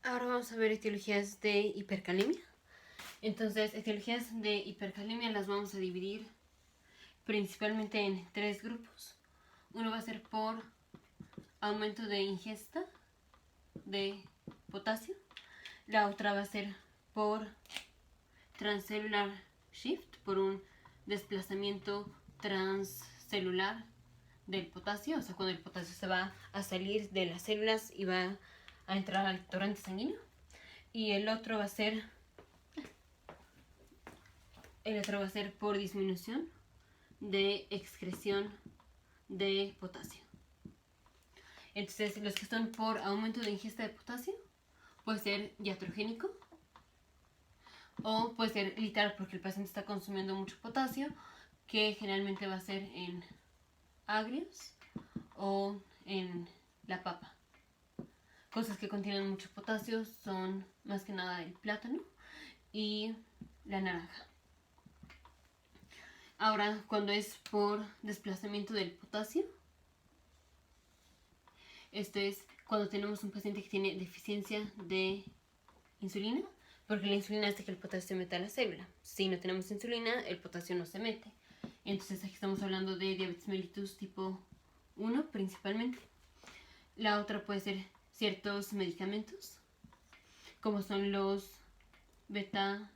Ahora vamos a ver etiologías de hipercalemia. Entonces, etiologías de hipercalemia las vamos a dividir principalmente en 3 grupos. Uno va a ser por aumento de ingesta de potasio. La otra va a ser por transcellular shift, por un desplazamiento transcelular del potasio, o sea, cuando el potasio se va a salir de las células y va a entrar al torrente sanguíneo. Y el otro va a ser por disminución de excreción de potasio. Entonces, los que están por aumento de ingesta de potasio puede ser iatrogénico o puede ser literal porque el paciente está consumiendo mucho potasio, que generalmente va a ser en agrios o en la papa. Cosas que contienen mucho potasio son más que nada el plátano y la naranja. Ahora, cuando es por desplazamiento del potasio, esto es cuando tenemos un paciente que tiene deficiencia de insulina, porque la insulina hace que el potasio se meta a la célula. Si no tenemos insulina, el potasio no se mete. Entonces aquí estamos hablando de diabetes mellitus tipo 1 principalmente. La otra puede ser ciertos medicamentos, como son los beta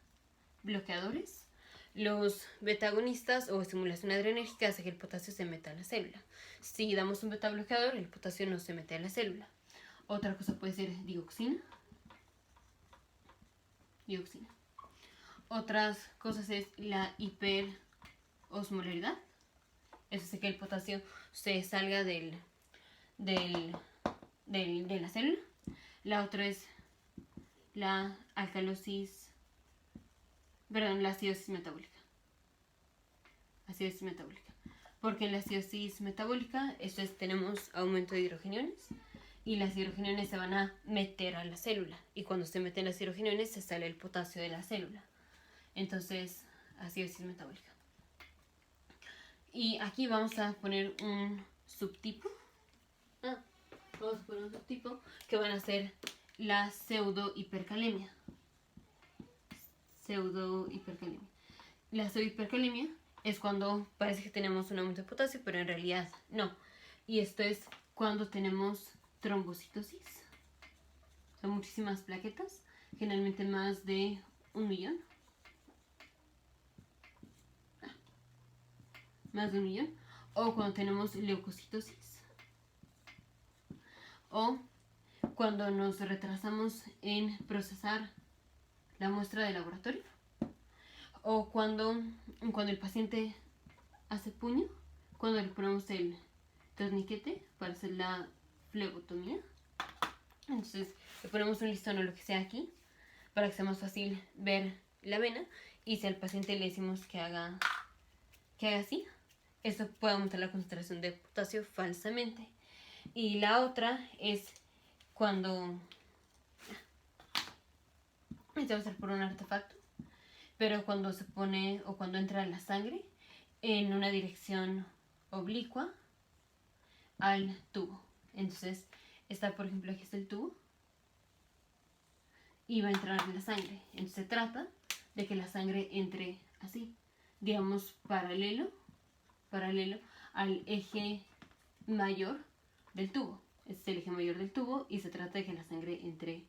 bloqueadores. Los beta agonistas o estimulación adrenérgica hace que el potasio se meta a la célula. Si damos un beta bloqueador, el potasio no se mete a la célula. Otra cosa puede ser dioxina. Otras cosas es la hiperosmolaridad. Eso hace que el potasio se salga de la célula. La otra es la la acidosis metabólica. Porque en la acidosis metabólica tenemos aumento de hidrogeniones y las hidrogeniones se van a meter a la célula, y cuando se meten las hidrogeniones se sale el potasio de la célula. Entonces, acidosis metabólica. Y aquí vamos a poner un subtipo. Que van a ser la pseudohipercalemia. La pseudohipercalemia es cuando parece que tenemos un aumento de potasio, pero en realidad no. Y esto es cuando tenemos trombocitosis. Son muchísimas plaquetas, generalmente más de 1 millón. O cuando tenemos leucocitosis. O cuando nos retrasamos en procesar la muestra de laboratorio. O cuando el paciente hace puño, cuando le ponemos el torniquete para hacer la flebotomía. Entonces le ponemos un listón o lo que sea aquí para que sea más fácil ver la vena, y si al paciente le decimos que haga así, eso puede aumentar la concentración de potasio falsamente. Y la otra es cuando esto va a ser por un artefacto, pero cuando se pone o cuando entra la sangre en una dirección oblicua al tubo. Entonces está, por ejemplo, aquí está el tubo y va a entrar la sangre. Entonces se trata de que la sangre entre así, digamos, paralelo al eje mayor del tubo. Este es el eje mayor del tubo y se trata de que la sangre entre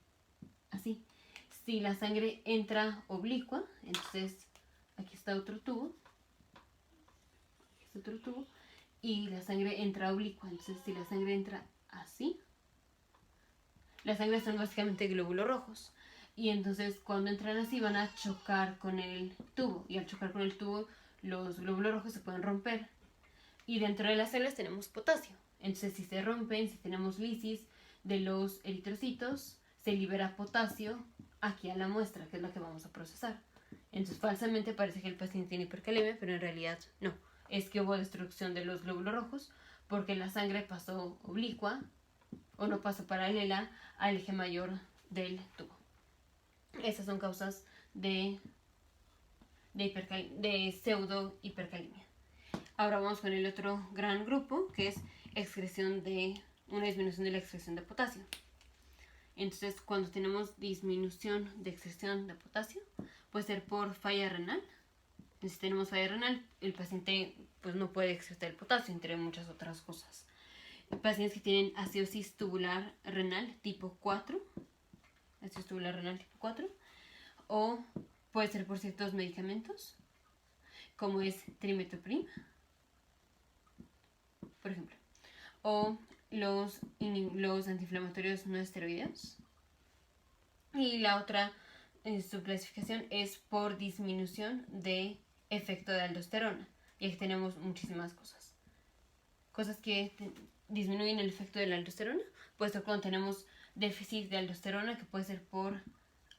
así. Si la sangre entra oblicua, entonces aquí está otro tubo. Y la sangre entra oblicua. Entonces si la sangre entra así, la sangre son básicamente glóbulos rojos. Y entonces cuando entran así van a chocar con el tubo. Y al chocar con el tubo, los glóbulos rojos se pueden romper. Y dentro de las células tenemos potasio. Entonces si se rompen, si tenemos lisis de los eritrocitos, se libera potasio aquí a la muestra, que es la que vamos a procesar. Entonces falsamente parece que el paciente tiene hipercalemia, pero en realidad no. Es que hubo destrucción de los glóbulos rojos porque la sangre pasó oblicua o no pasó paralela al eje mayor del tubo. Esas son causas de pseudo hipercalemia. Ahora vamos con el otro gran grupo, que es una disminución de la excreción de potasio. Entonces, cuando tenemos disminución de excreción de potasio, puede ser por falla renal. Si tenemos falla renal, el paciente pues no puede excretar el potasio, entre muchas otras cosas. Pacientes que tienen acidosis tubular renal tipo 4, acidosis tubular renal tipo 4, o puede ser por ciertos medicamentos, como es trimethoprim, por ejemplo, o los antiinflamatorios no esteroideos. Y la otra subclasificación es por disminución de efecto de aldosterona. Y aquí tenemos muchísimas cosas. Cosas que disminuyen el efecto de la aldosterona, pues cuando tenemos déficit de aldosterona, que puede ser por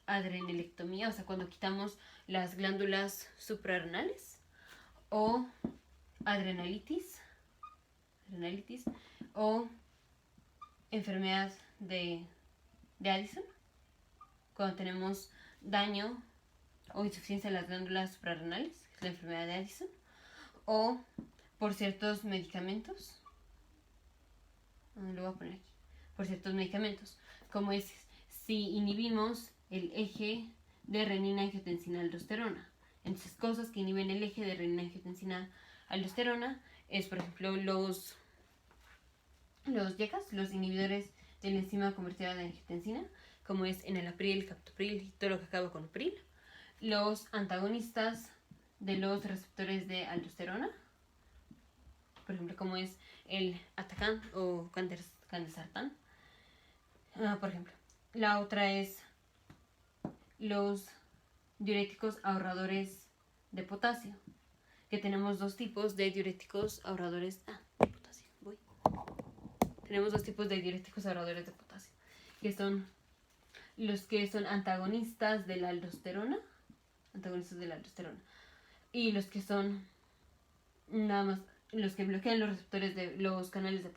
adrenalectomía, o sea, cuando quitamos las glándulas suprarrenales, o adrenalitis, o enfermedad de Addison, cuando tenemos daño o insuficiencia de las glándulas suprarrenales, que es la enfermedad de Addison, o por ciertos medicamentos, lo voy a poner aquí, por ciertos medicamentos, como es si inhibimos el eje de renina-angiotensina-aldosterona. Entonces, cosas que inhiben el eje de renina-angiotensina-aldosterona es, por ejemplo, los YECAs, los inhibidores de la enzima convertida de angiotensina, como es enalapril, captopril y todo lo que acaba con pril. Los antagonistas de los receptores de aldosterona, por ejemplo, como es el Atacan o Candesartan, por ejemplo. La otra es los diuréticos ahorradores de potasio, que tenemos dos tipos de diuréticos ahorradores de potasio. Tenemos dos tipos de diuréticos ahorradores de potasio, que son los que son antagonistas de la aldosterona, y los que son nada más los que bloquean los receptores de los canales de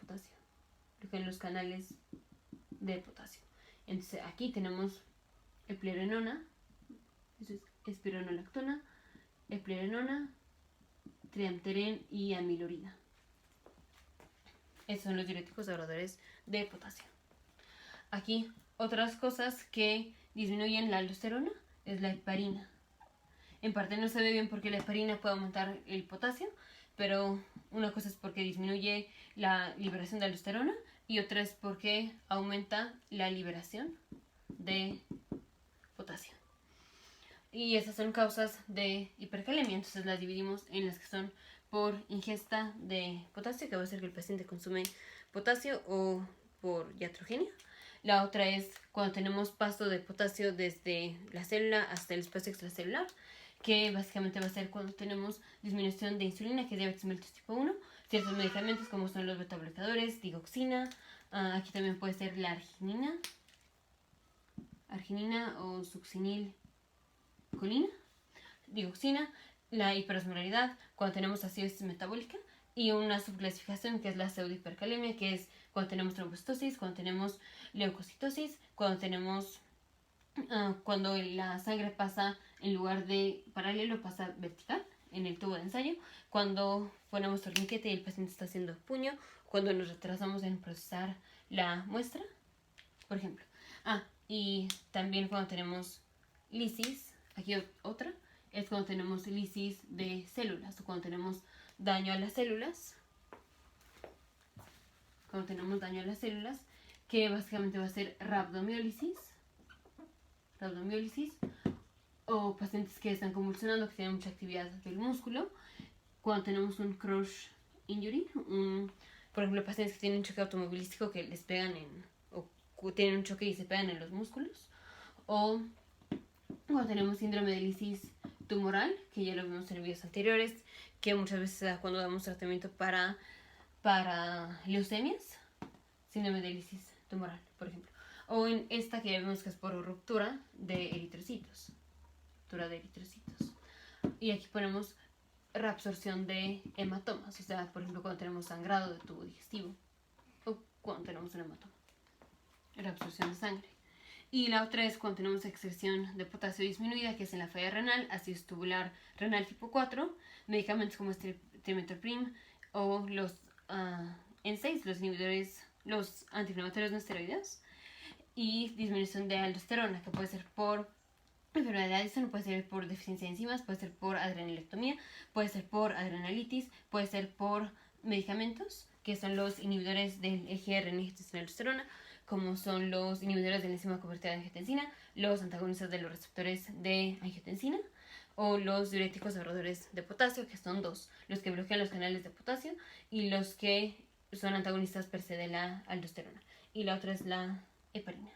potasio. Entonces aquí tenemos eplerenona, espironolactona, eplerenona, triamterén y amilorida. Esos son los diuréticos ahorradores de potasio. Aquí otras cosas que disminuyen la aldosterona es la heparina. En parte no se ve bien porque la heparina puede aumentar el potasio, pero una cosa es porque disminuye la liberación de aldosterona y otra es porque aumenta la liberación de potasio. Y esas son causas de hipercalemia, entonces las dividimos en las que son por ingesta de potasio, que va a ser que el paciente consume potasio, o por iatrogenia. La otra es cuando tenemos paso de potasio desde la célula hasta el espacio extracelular, que básicamente va a ser cuando tenemos disminución de insulina, que es diabetes mellitus tipo 1, ciertos medicamentos como son los betabloqueadores, digoxina, aquí también puede ser la arginina o succinilcolina, digoxina, la hiperosmolaridad, cuando tenemos acidosis metabólica, y una subclasificación que es la pseudohipercalemia, que es cuando tenemos trombocitosis, cuando tenemos leucocitosis, cuando la sangre pasa en lugar de paralelo, pasa vertical en el tubo de ensayo, cuando ponemos torniquete y el paciente está haciendo puño, cuando nos retrasamos en procesar la muestra, por ejemplo. Y también cuando tenemos lisis, aquí otra, es cuando tenemos lisis de células o cuando tenemos daño a las células. Que básicamente va a ser rhabdomiólisis, o pacientes que están convulsionando, que tienen mucha actividad del músculo. Cuando tenemos un crush injury, por ejemplo, pacientes que tienen un choque automovilístico que les pegan o tienen un choque y se pegan en los músculos. O cuando tenemos síndrome de lisis tumoral, que ya lo vimos en videos anteriores, que muchas veces se da cuando damos tratamiento para leucemias, síndrome de lisis tumoral, por ejemplo. O en esta que ya vemos que es por ruptura de eritrocitos. Y aquí ponemos reabsorción de hematomas, o sea, por ejemplo, cuando tenemos sangrado de tubo digestivo o cuando tenemos un hematoma. Reabsorción de sangre. Y la otra es cuando tenemos excreción de potasio disminuida, que es en la falla renal, acidosis tubular renal tipo 4, medicamentos como trimethoprim o los NSAIDs, los inhibidores, los antiinflamatorios no esteroideos. y disminución de aldosterona, que puede ser por enfermedad de Addison, puede ser por deficiencia de enzimas, puede ser por adrenalectomía, puede ser por adrenalitis, puede ser por medicamentos, que son los inhibidores del EGR aldosterona, como son los inhibidores de la enzima convertida de angiotensina, los antagonistas de los receptores de angiotensina, o los diuréticos ahorradores de potasio, que son dos, los que bloquean los canales de potasio y los que son antagonistas per se de la aldosterona. Y la otra es la heparina.